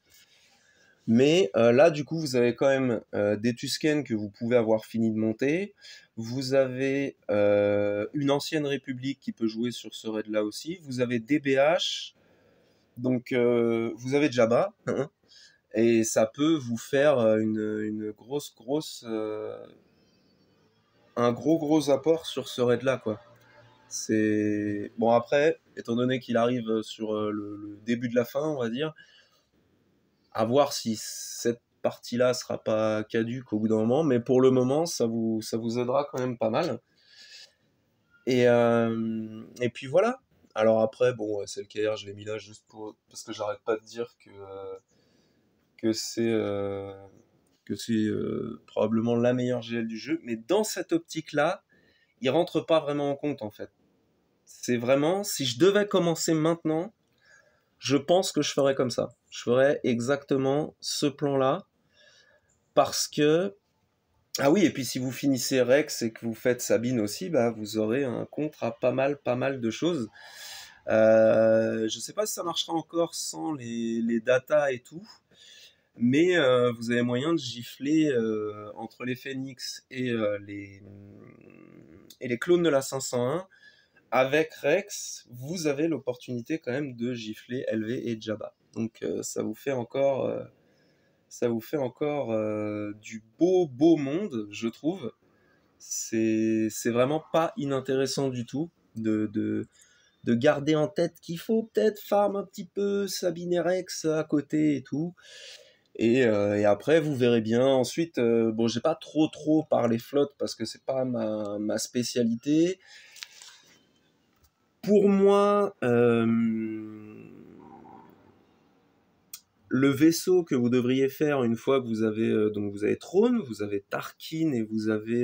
Mais là, du coup, vous avez quand même des Tusken que vous pouvez avoir fini de monter. Vous avez une ancienne république qui peut jouer sur ce raid-là aussi. Vous avez DBH. Donc, vous avez Jabba. Hein, et ça peut vous faire un gros apport sur ce raid-là, quoi. C'est... Bon, après, étant donné qu'il arrive sur le début de la fin, on va dire, à voir si cette partie-là sera pas caduque au bout d'un moment, mais pour le moment, ça vous aidera quand même pas mal. Et puis voilà. Alors après, bon, SLKR, je l'ai mis là juste parce que j'arrête pas de dire que c'est probablement la meilleure GL du jeu, mais dans cette optique-là, il rentre pas vraiment en compte en fait. C'est vraiment, si je devais commencer maintenant, je pense que je ferais comme ça. Je ferais exactement ce plan-là, parce que... Ah oui, et puis si vous finissez Rex et que vous faites Sabine aussi, bah, vous aurez un contre à pas mal de choses. Je sais pas si ça marchera encore sans les datas et tout, mais vous avez moyen de gifler entre les Phoenix et les clones de la 501. Avec Rex, vous avez l'opportunité quand même de gifler LV et Jabba. Donc ça vous fait encore du beau monde, je trouve. C'est vraiment pas inintéressant du tout de garder en tête qu'il faut peut-être farm un petit peu Sabine et Rex à côté et tout. Et après, vous verrez bien. Ensuite, bon, j'ai pas trop parlé flotte parce que c'est pas ma spécialité. Pour moi, le vaisseau que vous devriez faire une fois que vous avez donc vous avez Throne, vous avez Tarkin et vous avez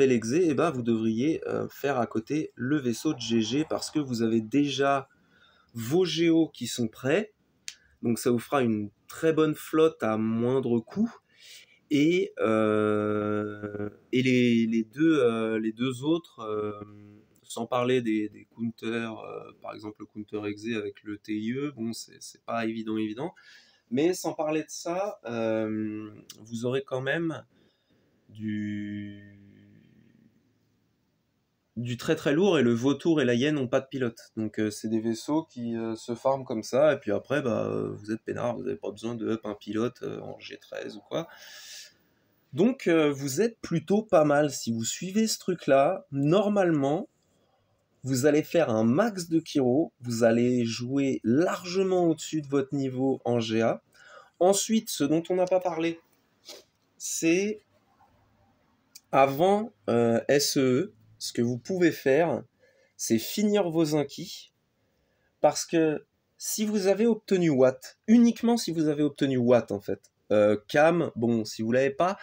l'Exé, et ben vous devriez faire à côté le vaisseau de GG parce que vous avez déjà vos géos qui sont prêts. Donc ça vous fera une très bonne flotte à moindre coût. Et les deux autres, sans parler des counters, par exemple le counter exé avec le TIE, bon c'est pas évident, mais sans parler de ça, vous aurez quand même du très lourd, et le vautour et la hyène n'ont pas de pilote. Donc c'est des vaisseaux qui se farment comme ça, et puis après bah, vous êtes peinard, vous n'avez pas besoin de up un pilote en G13 ou quoi. Donc vous êtes plutôt pas mal. Si vous suivez ce truc-là, normalement, vous allez faire un max de Kiro, vous allez jouer largement au-dessus de votre niveau en GA. Ensuite, ce dont on n'a pas parlé, c'est avant SEE, ce que vous pouvez faire, c'est finir vos inquis, parce que si vous avez obtenu Watt, uniquement si vous avez obtenu Watt en fait, Cam, bon, si vous l'avez pas,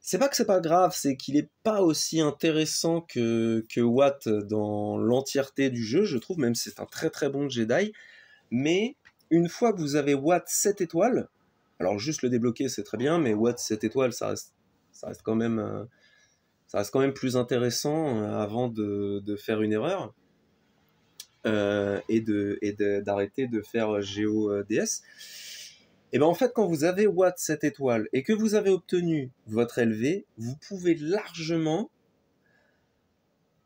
c'est pas que c'est pas grave, c'est qu'il est pas aussi intéressant que Watt dans l'entièreté du jeu, je trouve, même si c'est un très bon Jedi. Mais une fois que vous avez Watt 7 étoiles, alors juste le débloquer c'est très bien, mais Watt 7 étoiles ça reste quand même plus intéressant avant de faire une erreur et d'arrêter de faire Géo DS. Et bien en fait, quand vous avez Watt 7 étoiles et que vous avez obtenu votre LV, vous pouvez largement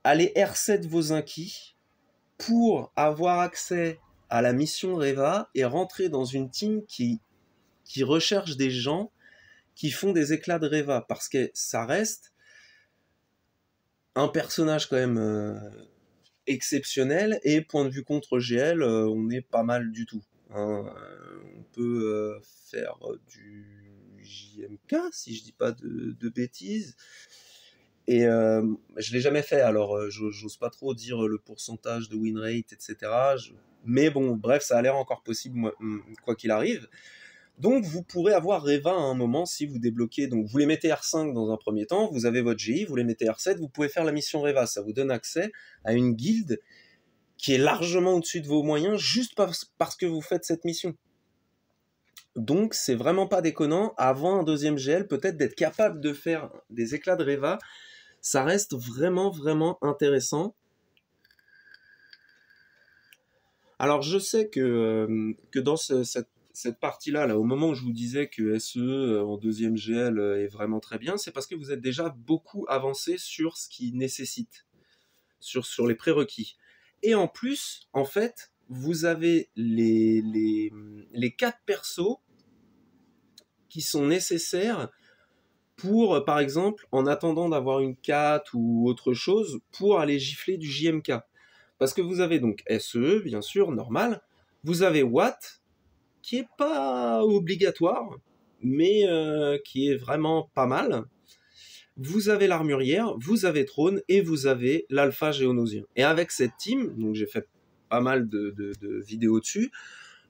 aller R7 vos inquis pour avoir accès à la mission Reva et rentrer dans une team qui recherche des gens qui font des éclats de Reva, parce que ça reste un personnage quand même exceptionnel, et point de vue contre GL, on est pas mal du tout. Hein. On peut faire du JMK, si je dis pas de bêtises. Et je l'ai jamais fait, alors j'ose pas trop dire le pourcentage de win rate, etc. Mais bon, bref, ça a l'air encore possible, quoi qu'il arrive. Donc vous pourrez avoir Reva à un moment si vous débloquez. Donc vous les mettez R5 dans un premier temps, vous avez votre GI, vous les mettez R7, vous pouvez faire la mission Reva. Ça vous donne accès à une guilde qui est largement au-dessus de vos moyens juste parce que vous faites cette mission. Donc c'est vraiment pas déconnant, avant un deuxième GL, peut-être d'être capable de faire des éclats de Reva, ça reste vraiment intéressant. Alors je sais que dans cette partie-là, là, au moment où je vous disais que SE en deuxième GL est vraiment très bien, c'est parce que vous êtes déjà beaucoup avancé sur ce qui nécessite, sur les prérequis. Et en plus, en fait, vous avez les 4 persos qui sont nécessaires pour, par exemple, en attendant d'avoir une 4 ou autre chose, pour aller gifler du JMK. Parce que vous avez donc SE, bien sûr, normal. Vous avez Watt, qui est pas obligatoire, mais qui est vraiment pas mal. Vous avez l'armurière, vous avez Throne, et vous avez l'Alpha Géonosien. Et avec cette team, donc j'ai fait pas mal de vidéos dessus.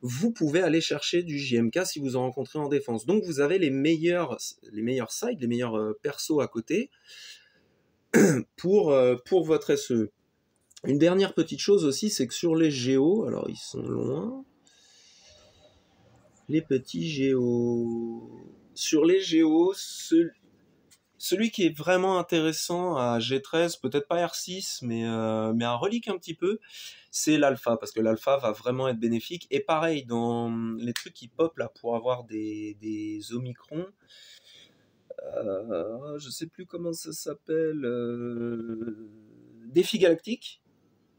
Vous pouvez aller chercher du JMK si vous en rencontrez en défense. Donc vous avez les meilleurs sides, les meilleurs persos à côté pour votre SE. Une dernière petite chose aussi, c'est que sur les géos, alors ils sont loin, les petits géos. Sur les géos, celui qui est vraiment intéressant à G13, peut-être pas R6, mais à relique un petit peu, c'est l'alpha, parce que l'alpha va vraiment être bénéfique. Et pareil, dans les trucs qui pop là pour avoir des Omicrons, je sais plus comment ça s'appelle, défi galactique.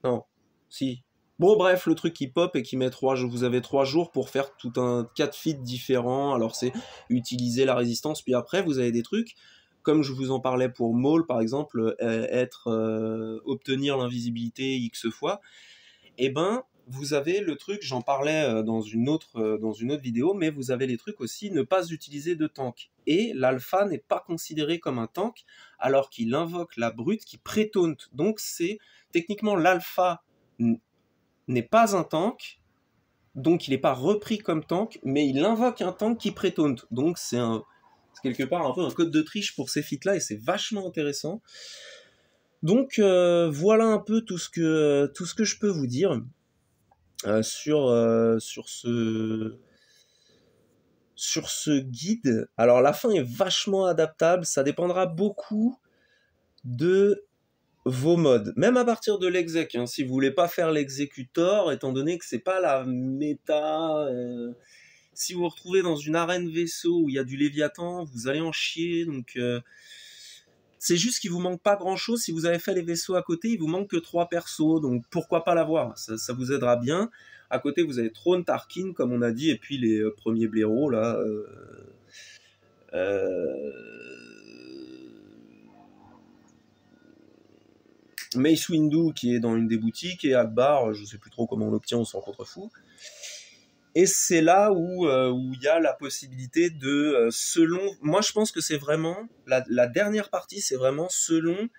Non, si. Bon, bref, le truc qui pop et qui met vous avez 3 jours pour faire tout un cas de feed différent. Alors, c'est utiliser la résistance, puis après, vous avez des trucs, comme je vous en parlais pour Maul, par exemple, obtenir l'invisibilité X fois. Et ben, vous avez le truc, j'en parlais dans une autre vidéo, mais vous avez les trucs aussi, ne pas utiliser de tank. Et l'alpha n'est pas considéré comme un tank, alors qu'il invoque la brute qui pré-taunt. Donc, c'est techniquement l'alpha n'est pas un tank, donc il n'est pas repris comme tank, mais il invoque un tank qui pré-taunt. Donc c'est quelque part un peu un code de triche pour ces feats-là, et c'est vachement intéressant. Donc voilà un peu tout ce que je peux vous dire sur ce guide. Alors la fin est vachement adaptable, ça dépendra beaucoup de vos modes, même à partir de l'exec, si vous voulez pas faire l'exécutor, étant donné que c'est pas la méta, si vous vous retrouvez dans une arène vaisseau où il y a du Léviathan, vous allez en chier, donc c'est juste qu'il vous manque pas grand chose. Si vous avez fait les vaisseaux à côté, il vous manque que 3 persos, donc pourquoi pas l'avoir, ça vous aidera bien. À côté vous avez Throne, Tarkin comme on a dit, et puis les premiers blaireaux là, Mace Windu qui est dans une des boutiques, et Akbar, je sais plus trop comment on l'obtient, on s'en contrefout. Et c'est là où il y a la possibilité de, selon... Moi je pense que c'est vraiment, la dernière partie, c'est vraiment selon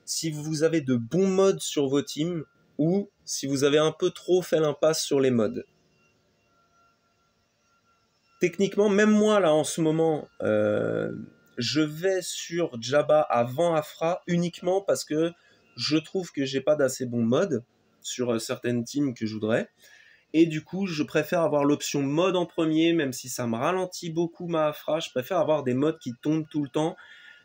si vous avez de bons modes sur vos teams, ou si vous avez un peu trop fait l'impasse sur les modes. Techniquement, même moi là en ce moment, je vais sur Jabba avant Afra uniquement parce que je trouve que j'ai pas d'assez bons modes sur certaines teams que je voudrais. Et du coup, je préfère avoir l'option mode en premier, même si ça me ralentit beaucoup ma Afra. Je préfère avoir des modes qui tombent tout le temps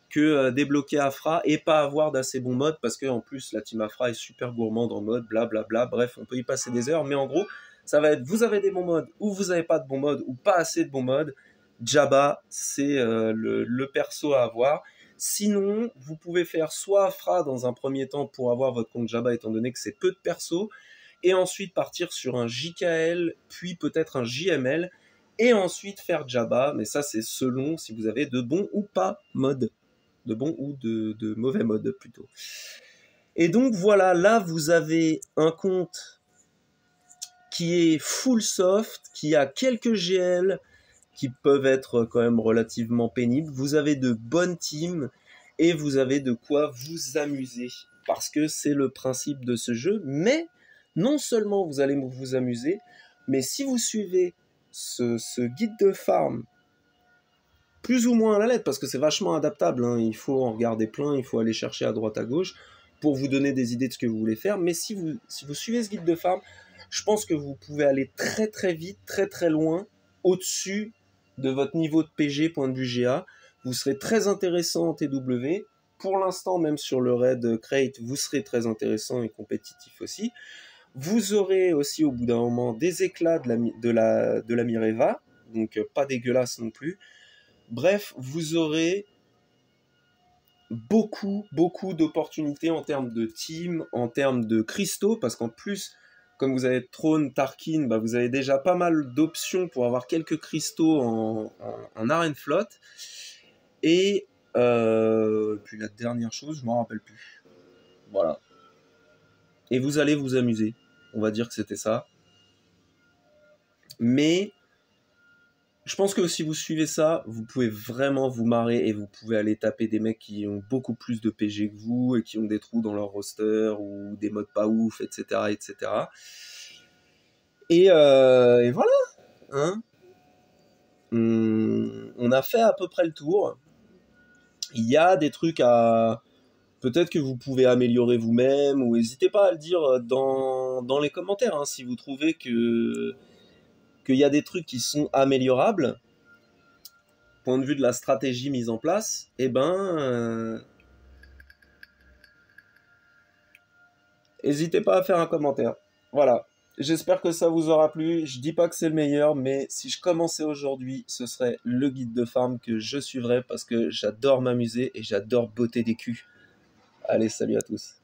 que débloquer Afra et pas avoir d'assez bons modes, parce que en plus la team Afra est super gourmande en mode, blablabla. Bref, on peut y passer des heures, mais en gros, ça va être vous avez des bons modes ou vous n'avez pas de bons modes ou pas assez de bons modes. Jabba, c'est le perso à avoir. Sinon, vous pouvez faire soit Afra dans un premier temps pour avoir votre compte Jabba, étant donné que c'est peu de persos, et ensuite partir sur un JKL, puis peut-être un JML, et ensuite faire Jabba, mais ça c'est selon si vous avez de bons ou pas modes, de bons ou de mauvais modes plutôt. Et donc voilà, là vous avez un compte qui est full soft, qui a quelques GL qui peuvent être quand même relativement pénibles, vous avez de bonnes teams, et vous avez de quoi vous amuser, parce que c'est le principe de ce jeu. Mais non seulement vous allez vous amuser, mais si vous suivez ce guide de farm plus ou moins à la lettre, parce que c'est vachement adaptable, il faut en regarder plein, il faut aller chercher à droite à gauche pour vous donner des idées de ce que vous voulez faire, mais si vous suivez ce guide de farm, je pense que vous pouvez aller très très vite, très très loin, au-dessus de votre niveau de PG, point de vue GA. Vous serez très intéressant en TW. Pour l'instant, même sur le raid Crate, vous serez très intéressant et compétitif aussi. Vous aurez aussi au bout d'un moment des éclats de la Mireva, donc pas dégueulasse non plus. Bref, vous aurez beaucoup d'opportunités en termes de team, en termes de cristaux, parce qu'en plus, comme vous avez Throne, Tarkin, vous avez déjà pas mal d'options pour avoir quelques cristaux en arène flotte. Et puis la dernière chose, je m'en rappelle plus. Voilà. Et vous allez vous amuser. On va dire que c'était ça. Mais je pense que si vous suivez ça, vous pouvez vraiment vous marrer, et vous pouvez aller taper des mecs qui ont beaucoup plus de PG que vous et qui ont des trous dans leur roster ou des modes pas ouf, etc. etc. Et voilà, hein. On a fait à peu près le tour. Il y a des trucs à... Peut-être que vous pouvez améliorer vous-même, ou n'hésitez pas à le dire dans les commentaires, hein, si vous trouvez qu'il y a des trucs qui sont améliorables, point de vue de la stratégie mise en place, eh ben, n'hésitez pas à faire un commentaire. Voilà. J'espère que ça vous aura plu. Je dis pas que c'est le meilleur, mais si je commençais aujourd'hui, ce serait le guide de farm que je suivrais parce que j'adore m'amuser et j'adore botter des culs. Allez, salut à tous.